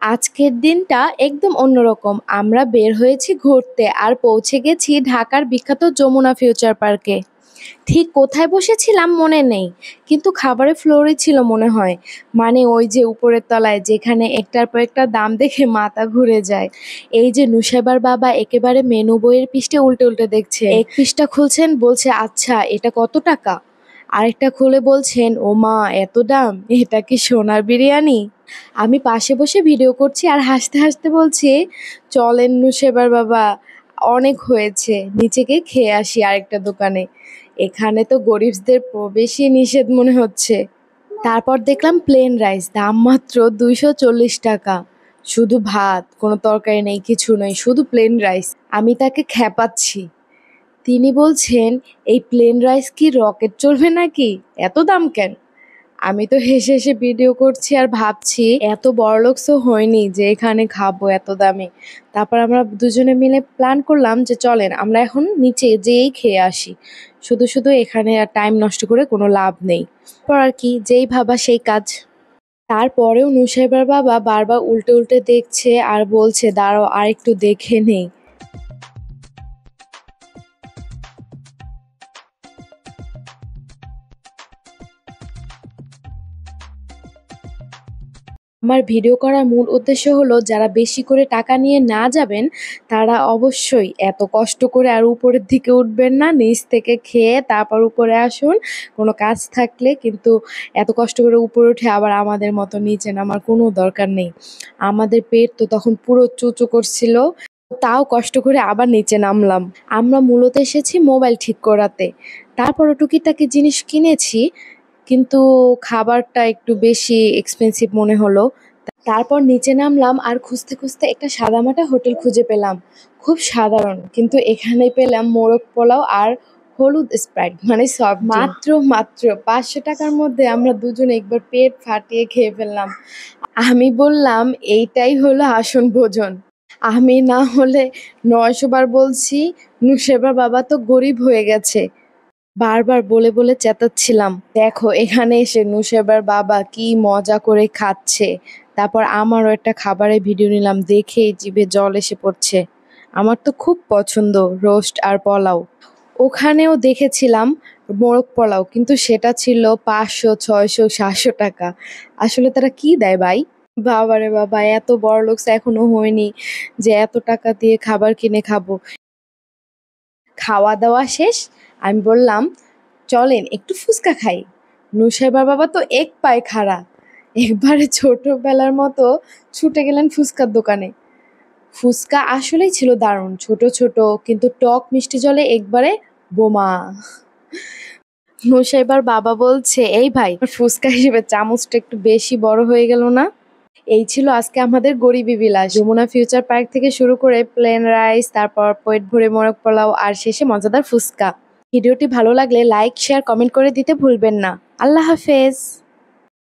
আজকের দিনটা একদম অন্যরকম। আমরা বের হয়েছি ঘুরতে আর পৌঁছে গেছি ঢাকার বিখ্যাত যমুনা ফিউচার পার্কে। ঠিক কোথায় বসেছিলাম মনে নেই, কিন্তু খাবারের ফ্লোরই ছিল মনে হয়। মানে ওই যে উপরের তলায়, যেখানে একটার পর একটা দাম দেখে মাথা ঘুরে যায়। এই যে নুসাইবার বাবা একেবারে মেনু বইয়ের পৃষ্ঠে উল্টে উল্টে দেখছে, এক পৃষ্ঠা খুলছেন, বলছে আচ্ছা এটা কত টাকা, আরেকটা খুলে বলছেন ও মা এত দাম, এটা কি সোনার বিরিয়ানি। আমি পাশে বসে ভিডিও করছি আর হাসতে হাসতে বলছি চলেন নুসেবার বাবা, অনেক হয়েছে, নিচে গিয়ে খেয়ে আসি আরেকটা দোকানে। এখানে তো গরিবদের প্রবেশই নিষেধ মনে হচ্ছে। তারপর দেখলাম প্লেন রাইস, দাম মাত্র 240 টাকা। শুধু ভাত, কোনো তরকারি নেই, কিছু নেই, শুধু প্লেন রাইস। আমি তাকে খেপাচ্ছি, তিনি বলছেন এই প্লেন রাইস কি রকেট চলবে নাকি, এত দাম কেন। আমি তো হেসে হেসে ভিডিও করছি আর ভাবছি এত বড়লোকসও হয়নি যে এখানে খাবো এত দামে। তারপর আমরা দুজনে মিলে প্ল্যান করলাম যে চলেন আমরা এখন নিচে যেয়েই খেয়ে আসি, শুধু শুধু এখানে আর টাইম নষ্ট করে কোনো লাভ নেই। পর আর কি, যেই ভাবা সেই কাজ। তারপরেও নুসাইবার বাবা বারবার উল্টে উল্টে দেখছে আর বলছে দাঁড়াও আর একটু দেখে নেই। আমার ভিডিও করার মূল উদ্দেশ্য হলো যারা বেশি করে টাকা নিয়ে না যাবেন তারা অবশ্যই এত কষ্ট করে আর উপরের দিকে উঠবেন না, নিচ থেকে খেয়ে তারপর উপরে আসুন কোনো কাজ থাকলে। কিন্তু এত কষ্ট করে উপরে উঠে আবার আমাদের মতো নিচে নামার কোনো দরকার নেই। আমাদের পেট তো তখন পুরো চুচু করছিল, তাও কষ্ট করে আবার নিচে নামলাম। আমরা মূলত এসেছি মোবাইল ঠিক করাতে, তারপরও টুকিটাকি জিনিস কিনেছি, কিন্তু খাবারটা একটু বেশি এক্সপেন্সিভ মনে হলো। তারপর নিচে নামলাম আর খুঁজতে খুঁজতে একটা সাদামাটা হোটেল খুঁজে পেলাম, খুব সাধারণ, কিন্তু এখানে পেলাম মোরগ পোলাও আর হলুদ স্প্রাইট, মানে সব মাত্র মাত্র 500 টাকার মধ্যে আমরা দুজনে একবার পেট ফাটিয়ে খেয়ে ফেললাম। আমি বললাম এইটাই হলো আসল ভোজন। আমি না হলে 900 বার বলছি নুসেবার বাবা তো গরিব হয়ে গেছে, বারবার বলে বলে চেঁচাচ্ছিলাম। দেখো এখানে এসে নুসেবার বাবা কি মজা করে খাচ্ছে। তারপর আমারও একটা খাবারের ভিডিও নিলাম, দেখেই জিভে জল এসে পড়ছে। আমার তো খুব পছন্দ রোস্ট আর পোলাও। ওখানেও দেখেছিলাম মোরগ পোলাও, কিন্তু সেটা ছিল 500, 600, 700 টাকা। আসলে তারা কি দেয় ভাই? বাবারে বাবা, এত বড়লোক এখনো হয়নি যে এত টাকা দিয়ে খাবার কিনে খাবো। খাওয়া দাওয়া শেষ, আমি বললাম চলেন একটু ফুচকা খাই। নুসাইবার বাবা তো এক পায়ে খাড়া, একবারে ছোটবেলার মতো ছুটে গেলেন ফুচকার দোকানে। ফুচকা আসলেই ছিল দারুণ, ছোট ছোট কিন্তু টক মিষ্টি জলে একবারে বোমা। নুসাইবার বাবা বলছে এই ভাই ফুচকা হিসেবে চামচটা একটু বেশি বড় হয়ে গেল না। এই ছিল আজকে আমাদের গরিবি বিলাস, যমুনা ফিউচার পার্ক থেকে শুরু করে প্লেন রাইস, তারপর পেট ভরে মোরগ পোলাও আর শেষে মজাদার ফুচকা। ভিডিওটি ভালো লাগলে লাইক শেয়ার কমেন্ট করে দিতে ভুলবেন না। আল্লাহ হাফেজ।